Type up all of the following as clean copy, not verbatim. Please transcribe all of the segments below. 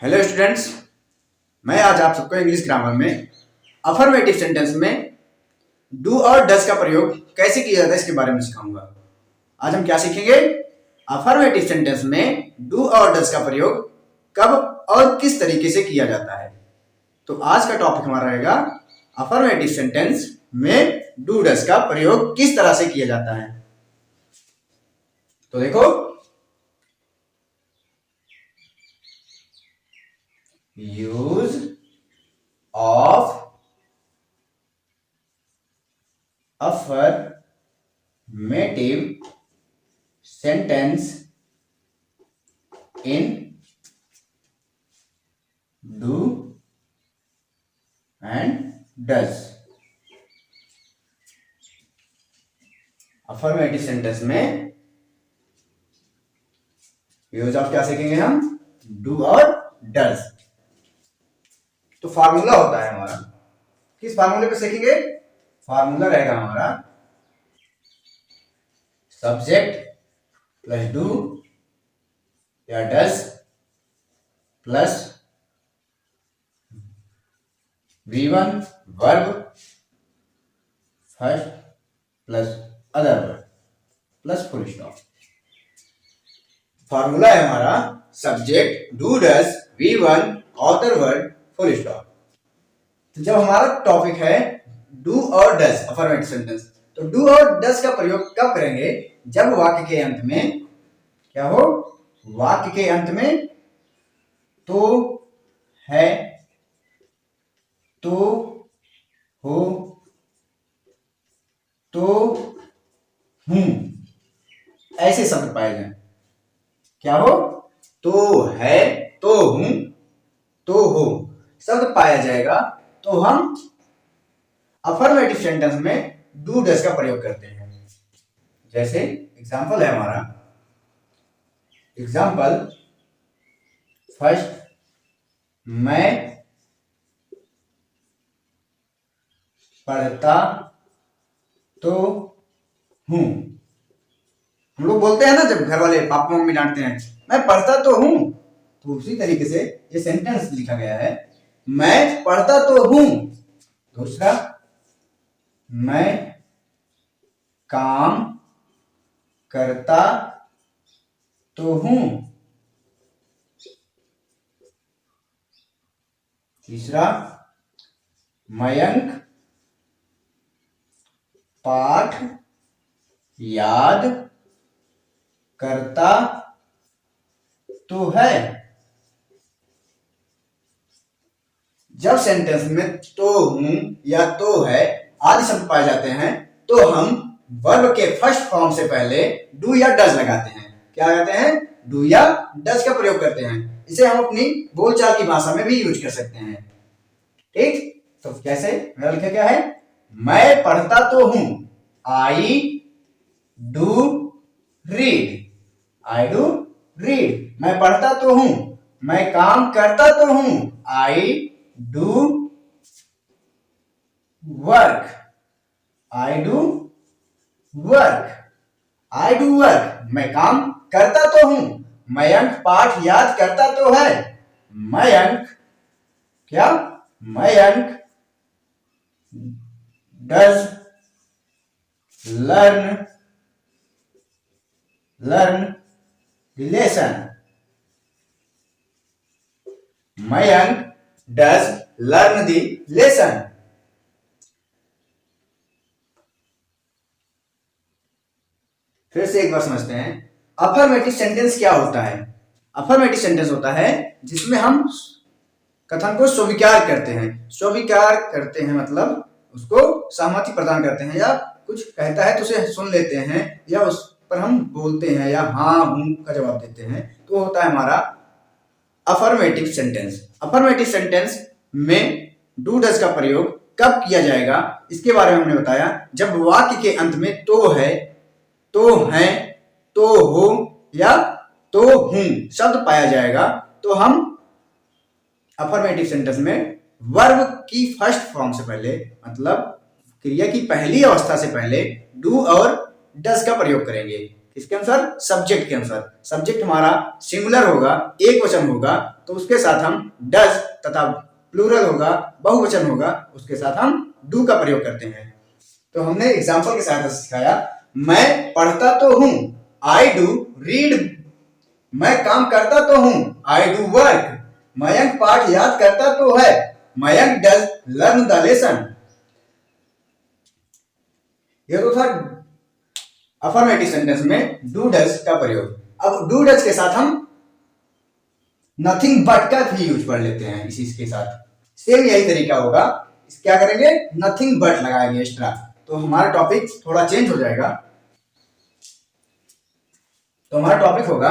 Hello students, मैं आज आप सबको इंग्लिश ग्रामर में अफर्मेटिव सेंटेंस में डू और डज का प्रयोग कैसे किया जाता है इसके बारे में सिखाऊंगा। आज हम क्या सीखेंगे? अफर्मेटिव सेंटेंस में डू और डज का प्रयोग कब और किस तरीके से किया जाता है। तो आज का टॉपिक हमारा रहेगा अफर्मेटिव सेंटेंस में डू डज का प्रयोग किस तरह से किया जाता है। तो देखो, use of affirmative sentence in do and does। Affirmative sentence में यूज ऑफ क्या सीखेंगे हम? डू और डज। तो फार्मूला होता है हमारा, किस फार्मूले पे सीखेंगे? फार्मूला रहेगा हमारा सब्जेक्ट प्लस डू या does plus V1 verb first plus other verb plus full stop. Formula है हमारा subject do does V1 other verb full stop. तो जब हमारा टॉपिक है डू और डज अफर्मेटिव सेंटेंस, तो डू और डज का प्रयोग कब करेंगे? जब वाक्य के अंत में क्या हो? वाक्य के अंत में तो है, तो हो, तो हूं ऐसे शब्द पाए जाए। क्या हो? तो है, तो हूं, तो हो शब्द पाया जाएगा, तो हम अफर्मेटिव सेंटेंस में डू डज का प्रयोग करते हैं। जैसे एग्जांपल है हमारा, एग्जांपल फर्स्ट, मैं पढ़ता तो हूं। हम लोग बोलते हैं ना, जब घर वाले पापा मम्मी डांटते हैं, मैं पढ़ता तो हूं, तो उसी तरीके से ये सेंटेंस लिखा गया है, मैं पढ़ता तो हूं। दूसरा, मैं काम करता तो हूं। तीसरा, मयंक पाठ याद करता तो है। जब सेंटेंस में तो हूं या तो है आदि शब्द पाए जाते हैं, तो हम वर्ब के फर्स्ट फॉर्म से पहले डू या डज लगाते हैं। क्या लगाते हैं? डू या डज का प्रयोग करते हैं। इसे हम अपनी बोलचाल की भाषा में भी यूज कर सकते हैं। ठीक, तो कैसे? मेरा लिखा क्या है? मैं पढ़ता तो हूं, I do read, I do read. मैं पढ़ता तो हूं, मैं काम करता तो हूं, I do work, I do work, I do work. मैं काम करता तो हूं, मयंक पाठ याद करता तो है। मयंक क्या? Mayank does learn relation, Mayank does learn the lesson. फिर से एक बार समझते हैं, अफर्मेटिव सेंटेंस क्या होता है? अफर्मेटिव सेंटेंस होता है जिसमें हम कथन को स्वीकार करते हैं। स्वीकार करते हैं मतलब उसको सहमति प्रदान करते हैं, या कुछ कहता है तो उसे सुन लेते हैं, या उस पर हम बोलते हैं या हाँ हूं का जवाब देते हैं, तो होता है हमारा अफर्मेटिव सेंटेंस। अफर्मेटिव सेंटेंस में डू डज का प्रयोग कब किया जाएगा इसके बारे में हमने बताया। जब वाक्य के अंत में तो है, तो है, तो हो या तो हूं शब्द पाया जाएगा, तो हम अफर्मेटिव सेंटेंस में वर्ब की फर्स्ट फॉर्म से पहले, मतलब क्रिया की पहली अवस्था से पहले डू और डज का प्रयोग करेंगे। इसके अनुसार सब्जेक्ट के अनुसार। सब्जेक्ट हमारा सिंगुलर होगा, एक वचन होगा, तो उसके साथ हम डज, तथा प्लूरल होगा, बहुवचन होगा, उसके साथ हम डू का प्रयोग करते हैं। तो हमने एग्जाम्पल के सहायता से सिखाया, मैं पढ़ता तो हूं, आई डू रीड। मैं काम करता तो हूं, आई डू वर्क। मयंक पाठ याद करता तो है, Mayank does learn the lesson. ये तो था अफर्मेटिव सेंटेंस में डू डज का प्रयोग। अब डू डज के साथ हम नथिंग बट का भी यूज कर लेते हैं इसी के साथ। सेम यही तरीका होगा, क्या करेंगे, नथिंग बट लगाएंगे एक्स्ट्रा, तो हमारा टॉपिक थोड़ा चेंज हो जाएगा। तो हमारा टॉपिक होगा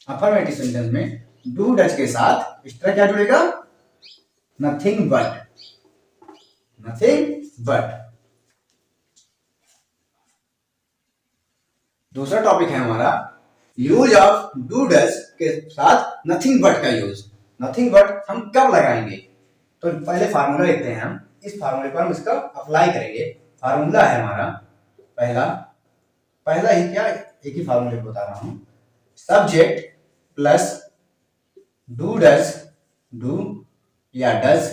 अफर्मेटिव सेंटेंस में डू डज के साथ एक्स्ट्रा क्या जुड़ेगा, नथिंग बट, नथिंग बट। दूसरा टॉपिक है हमारा यूज ऑफ डू डज के साथ नथिंग बट का यूज। नथिंग बट हम कब लगाएंगे, तो पहले फार्मूला लेते हैं हम, इस फार्मूले पर हम इसका अप्लाई करेंगे। फार्मूला है हमारा पहला ही क्या, एक ही फार्मूले को बता रहा हूं, subject plus do does, do या does,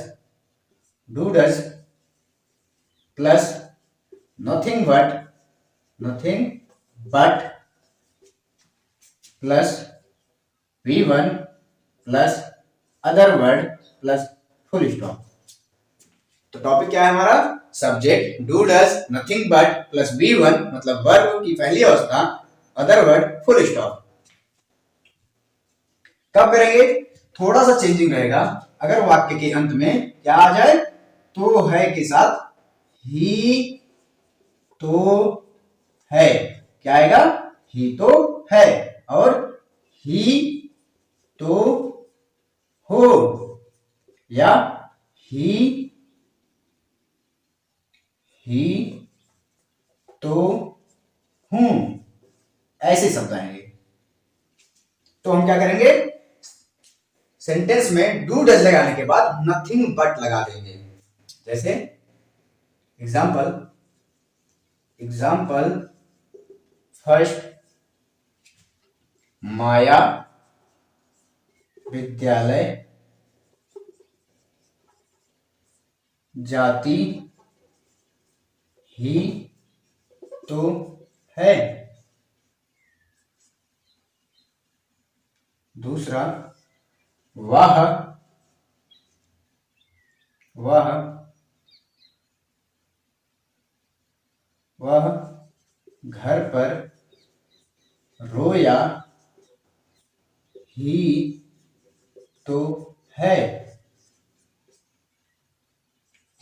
do does plus nothing but, nothing but plus V1 plus other word plus full stop. तो टॉपिक क्या है हमारा, subject do does nothing but plus V1 मतलब वर्ब की पहली अवस्था, अदर वर्ड फुल स्टॉप। कब करेंगे, थोड़ा सा चेंजिंग रहेगा। अगर वाक्य के अंत में क्या आ जाए, तो है के साथ ही तो है, क्या आएगा, ही तो है, और ही तो हो, या ही तो हूं, ऐसे शब्द आएंगे। तो हम क्या करेंगे, सेंटेंस में डू डज लगाने के बाद नथिंग बट लगा देंगे। जैसे एग्जाम्पल फर्स्ट, माया विद्यालय जाती ही तो है। दूसरा, वह घर पर रोया ही तो है।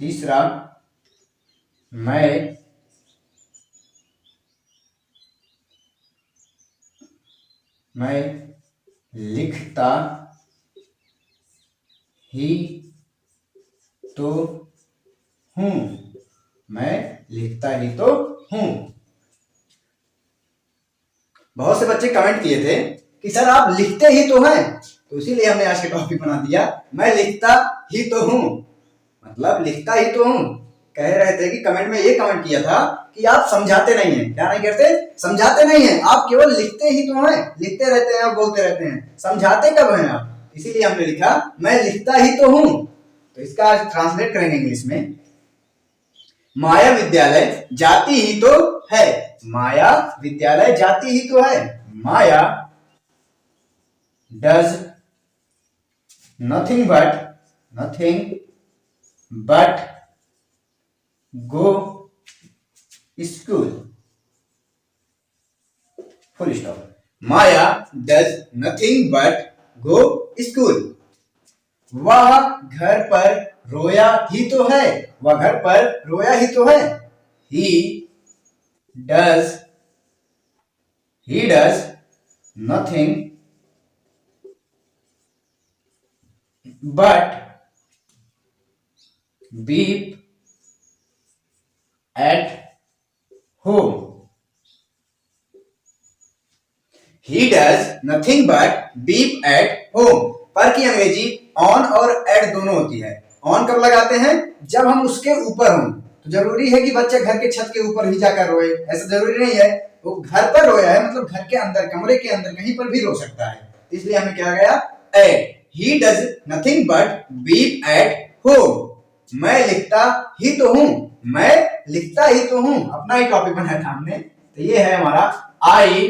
तीसरा, मैं लिखता ही तो हूं, मैं लिखता ही तो हूं। बहुत से बच्चे कमेंट किए थे कि सर आप लिखते ही तो हैं, तो इसीलिए हमने आज के टॉपिक बना दिया, मैं लिखता ही तो हूं, मतलब लिखता ही तो हूं। कह रहे थे कि कमेंट में ये कमेंट किया था कि आप समझाते नहीं हैं, क्या नहीं करते, समझाते नहीं हैं, आप केवल लिखते ही तो हैं, लिखते रहते हैं, बोलते रहते हैं, समझाते कब हैं आप। इसीलिए हमने लिखा मैं लिखता ही तो हूं। तो इसका ट्रांसलेट करेंगे इंग्लिश में, माया विद्यालय जाती ही तो है, माया विद्यालय जाती ही तो है, Maya does nothing but go school, full stop. Maya does nothing but go school. वह घर पर रोया ही तो है, वह घर पर रोया ही तो है, he does nothing but beep at home. He does nothing but beep at home. पर की अंग्रेजी ऑन और एट दोनों होती है। ऑन कब लगाते हैं, जब हम उसके ऊपर हों, तो जरूरी है कि बच्चा घर के छत के ऊपर ही जाकर रोए? ऐसा जरूरी नहीं है। वो घर पर रोया है मतलब घर के अंदर, कमरे के अंदर कहीं पर भी रो सकता है। इसलिए हमें क्या गया, at. He does nothing but weep at home. मैं लिखता ही तो हूं, मैं लिखता ही तो हूं, अपना ही टॉपिक बनाया था हमने। तो ये है हमारा आई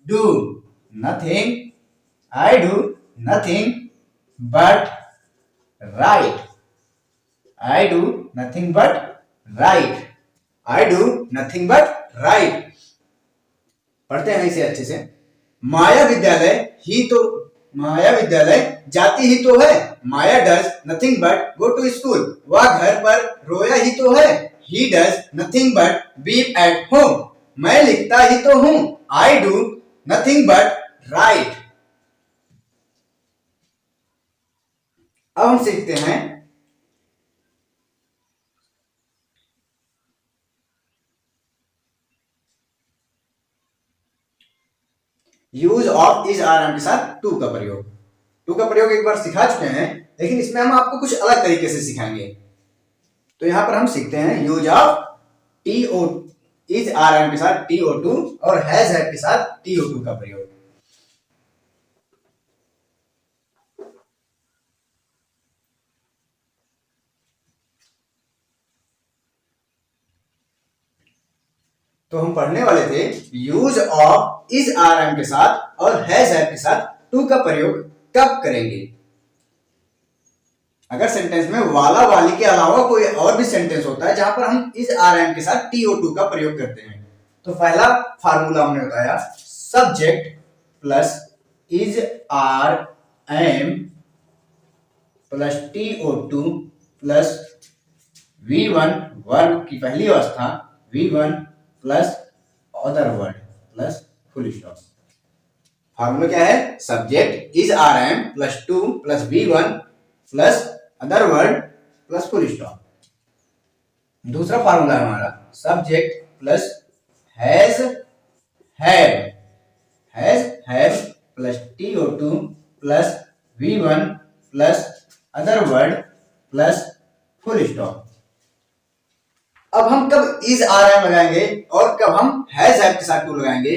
do nothing, I do nothing but right, I do nothing but right, I do nothing but right. पढ़ते हैं इसे अच्छे से। माया विद्यालय ही तो, माया विद्यालय जाती ही तो है। Maya does nothing but go to school. वह घर पर रोया ही तो है। He does nothing but weep at home. मैं लिखता ही तो हूं। I do nothing but write. अब हम सीखते हैं use of is are am के साथ टू का प्रयोग। टू का प्रयोग एक बार सिखा चुके हैं, लेकिन इसमें हम आपको कुछ अलग तरीके से सिखाएंगे। तो यहां पर हम सीखते हैं use of T O, is are am के साथ टी ओ टू और हैज हैव के साथ टी ओ टू का प्रयोग। तो हम पढ़ने वाले थे use of is are am के साथ और हैज हैव के साथ टू का प्रयोग कब करेंगे। अगर सेंटेंस में वाला वाली के अलावा कोई और भी सेंटेंस होता है जहां पर हम इज आर एम के साथ टी ओ टू का प्रयोग करते हैं। तो पहला फार्मूला हमने बताया, subject plus is are am plus T O to plus V one, verb की पहली अवस्था V one plus other word plus full stop. Formula क्या है, subject is are am plus to plus V one plus other word plus full stop. दूसरा formula है हमारा subject plus has have plus T O to plus V one plus other word plus full stop. अब हम कब is are M लगाएंगे और कब हम हैज हैव के साथ टू लगाएंगे,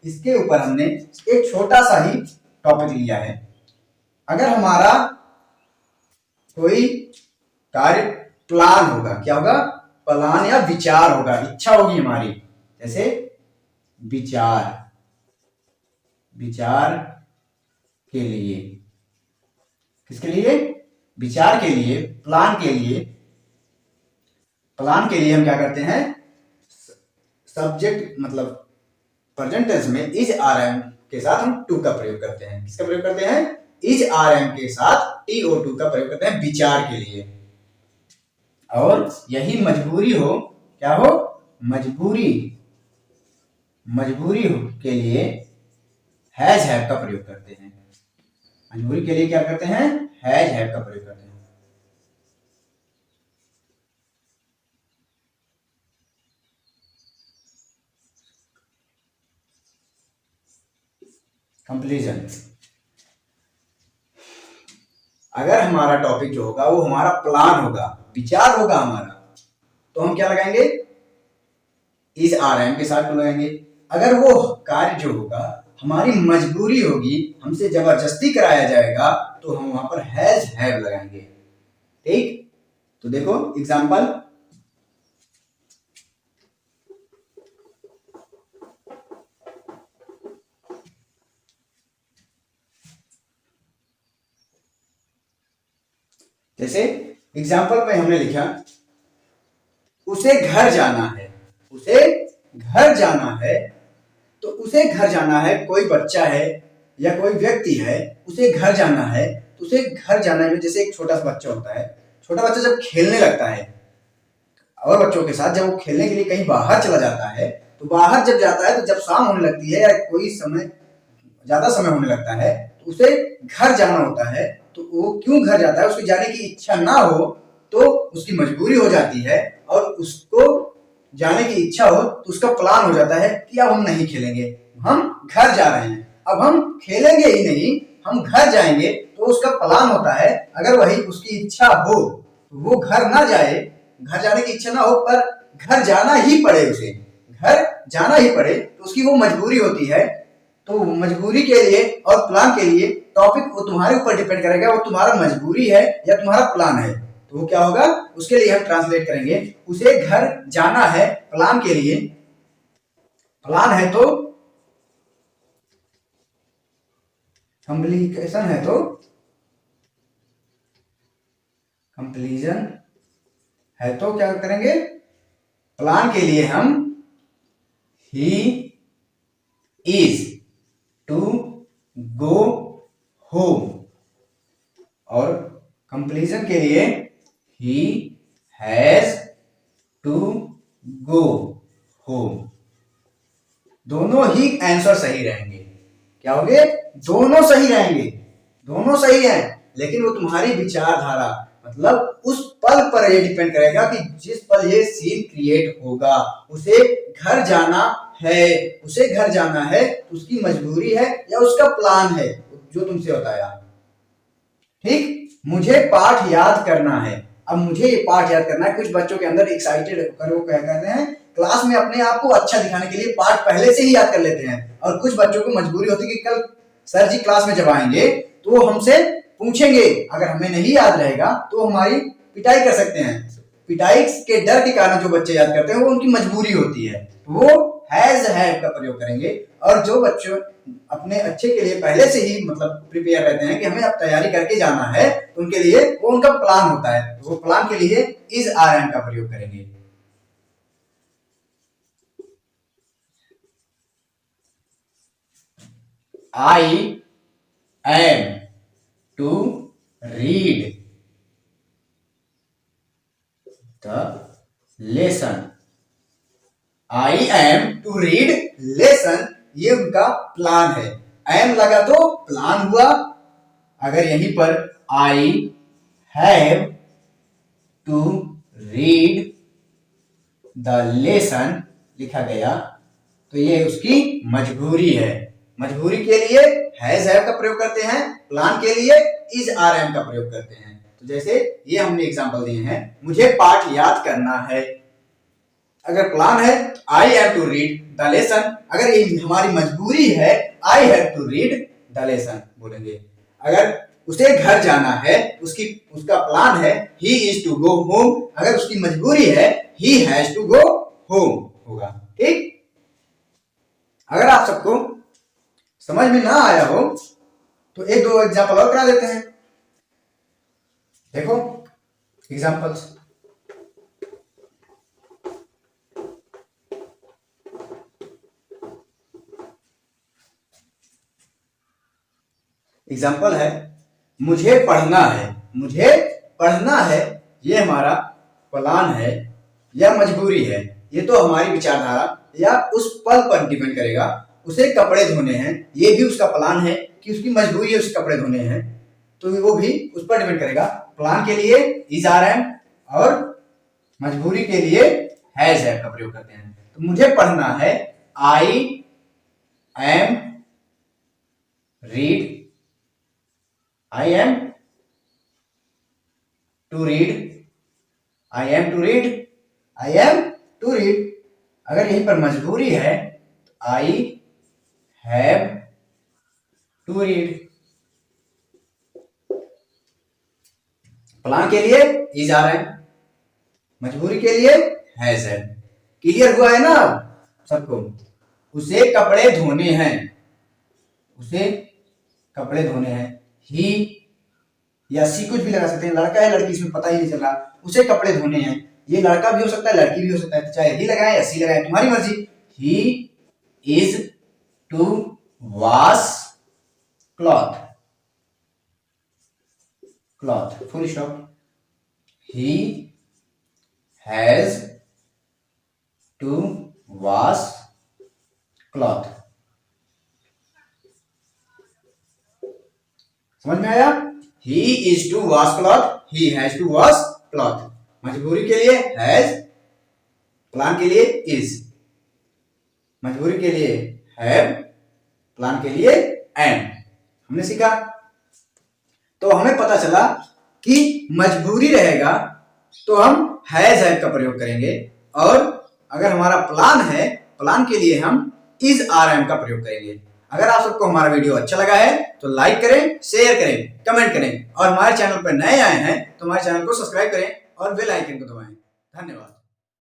इसके ऊपर हमने एक छोटा सा ही टॉपिक लिया है। अगर हमारा कोई कार्य प्लान होगा, क्या होगा, प्लान या विचार होगा, इच्छा होगी हमारी, जैसे विचार, विचार के लिए, किसके लिए, विचार के लिए, प्लान के लिए। प्लान के लिए हम क्या करते हैं, सब्जेक्ट मतलब प्रेजेंट टेंस में इज आर एम के साथ हम टू का प्रयोग करते हैं। किसका प्रयोग करते हैं, इज आर एम के साथ टी ओ टू का प्रयोग करते हैं विचार के लिए। और यही मजबूरी हो, क्या हो, मजबूरी, मजबूरी हो के लिए हैज हैव का प्रयोग करते हैं। मजबूरी के लिए क्या करते हैं, हैज हैव का प्रयोग करते हैं। कंक्लूजन, अगर हमारा टॉपिक जो होगा वो हमारा प्लान होगा, विचार होगा हमारा, तो हम क्या लगाएंगे, इज आर एम के साथ लगाएंगे। अगर वो कार्य जो होगा हमारी मजबूरी होगी, हमसे जबरदस्ती कराया जाएगा, तो हम वहां पर हैज हैव लगाएंगे। ठीक, तो देखो एग्जांपल, जैसे एग्जाम्पल में हमने लिखा उसे घर जाना है, उसे घर जाना है। तो उसे घर जाना है, कोई बच्चा है या कोई व्यक्ति है, उसे घर जाना है। तो उसे घर जाना में जैसे एक छोटा सा बच्चा होता है, छोटा बच्चा जब खेलने लगता है और बच्चों के साथ, जब वो खेलने के लिए कहीं बाहर चला जाता है, तो बाहर जब जाता है तो जब शाम होने लगती है या कोई समय, ज्यादा समय होने लगता है, तो उसे घर जाना होता है। तो वो क्यों घर जाता है, उसकी जाने की इच्छा ना हो तो उसकी मजबूरी हो जाती है, और उसको जाने की इच्छा हो तो उसका प्लान हो जाता है कि अब हम नहीं खेलेंगे, हम घर जा रहे हैं, अब हम खेलेंगे ही नहीं, हम घर जाएंगे। तो उसका प्लान होता है, अगर वही उसकी इच्छा हो तो वो घर ना जाए, घर जाने की इच्छा ना हो पर घर जाना ही पड़े, उसे घर जाना ही पड़े तो उसकी वो मजबूरी होती है। तो मजबूरी के लिए और प्लान के लिए टॉपिक वो तुम्हारे ऊपर डिपेंड करेगा, वो तुम्हारा मजबूरी है या तुम्हारा प्लान है। तो वो क्या होगा, उसके लिए हम ट्रांसलेट करेंगे, उसे घर जाना है प्लान के लिए, प्लान है तो कंप्लीकेशन है तो कंप्लीजन है तो क्या करेंगे, प्लान के लिए हम he is to go home, और कंप्लीजन के लिए he has to go home. दोनों ही आंसर सही रहेंगे। क्या होंगे, दोनों सही रहेंगे, दोनों सही हैं, लेकिन वो तुम्हारी विचारधारा मतलब उस पल पर ये डिपेंड करेगा कि जिस पल ये सीन क्रिएट होगा, उसे घर जाना है, उसे घर जाना है, उसकी मजबूरी है या उसका प्लान है जो तुमसे बताया। ठीक, मुझे पाठ याद करना है। अब मुझे ये पाठ याद करना है, कुछ बच्चों के अंदर एक्साइटेड होकर वो क्या कहते हैं, क्लास में अपने आप को अच्छा दिखाने के लिए पाठ पहले से ही याद कर लेते हैं, और कुछ बच्चों को मजबूरी होती है कि कल सर जी क्लास में जब आएंगे तो वो हमसे पूछेंगे, अगर हमें नहीं याद रहेगा तो हमारी पिटाई कर सकते हैं। पिटाई के डर के कारण जो बच्चे याद करते हैं वो उनकी मजबूरी होती है, वो हैज हैव का प्रयोग करेंगे। और जो बच्चों अपने अच्छे के लिए पहले से ही मतलब प्रिपेयर रहते हैं कि हमें अब तैयारी करके जाना है, तो उनके लिए वो उनका प्लान होता है, तो वो प्लान के लिए इज आर एम का प्रयोग करेंगे। I am to read the lesson. I am to read lesson, ये उनका प्लान है। am लगा तो प्लान हुआ। अगर यहीं पर I have to read the lesson लिखा गया तो ये उसकी मजबूरी है। मजबूरी के लिए हैज हैव का प्रयोग करते हैं, प्लान के लिए इज आर एम का प्रयोग करते हैं। तो जैसे ये हमने एग्जांपल दिए हैं, मुझे पाठ याद करना है। अगर प्लान है I have to read the lesson, अगर ये हमारी मजबूरी है I have to read the lesson बोलेंगे। अगर उसे घर जाना है, उसका प्लान है he is to go home, अगर उसकी मजबूरी है he has to go home होगा। ठीक, अगर आप सबको समझ में ना आया हो तो एक दो एग्जांपल और करा देते हैं। देखो एग्जांपल्स, एग्जांपल है मुझे पढ़ना है। मुझे पढ़ना है ये हमारा प्लान है या मजबूरी है, ये तो हमारी विचारधारा या उस पल पर डिपेंड करेगा। उसे कपड़े धोने हैं, ये भी उसका प्लान है कि उसकी मजबूरी है उसे कपड़े धोने हैं, तो वो भी उस पर डिपेंड करेगा। प्लान के लिए इज आर एम और मजबूरी के लिए हैज हैव का प्रयोग करते हैं। तो मुझे पढ़ना है I am read, I am to read, I am to read, I am to read. अगर यहीं पर मजबूरी है तो I have to read. Plan के लिए इज आर एम, मजबूरी के लिए हैज हैव। क्लियर हुआ है ना सबको? उसे कपड़े धोने हैं, उसे कपड़े धोने हैं। ही या सी कुछ भी लगा सकते हैं, लड़का है लड़की इसमें पता ही नहीं चल रहा। उसे कपड़े धोने हैं, ये लड़का भी हो सकता है लड़की भी हो सकता है, चाहे ही लगाए या सी लगाए तुम्हारी मर्जी। He is to wash cloth, cloth full stop. He has to wash cloth. समझ में आया? He is to wash cloth, he has to wash cloth. मजबूरी के लिए हैज, प्लान के लिए इज, मजबूरी के लिए हैव, प्लान के लिए एम। हमने सीखा। तो हमें पता चला कि मजबूरी रहेगा तो हम हैज हैव का प्रयोग करेंगे। और अगर हमारा प्लान है, प्लान के लिए हम इज आर एम का प्रयोग करेंगे। अगर आप सबको हमारा वीडियो अच्छा लगा है तो लाइक करें, शेयर करें, कमेंट करें और हमारे चैनल पर नए आए हैं तो हमारे चैनल को सब्सक्राइब करें और बेल आइकन को दबाएं। धन्यवाद।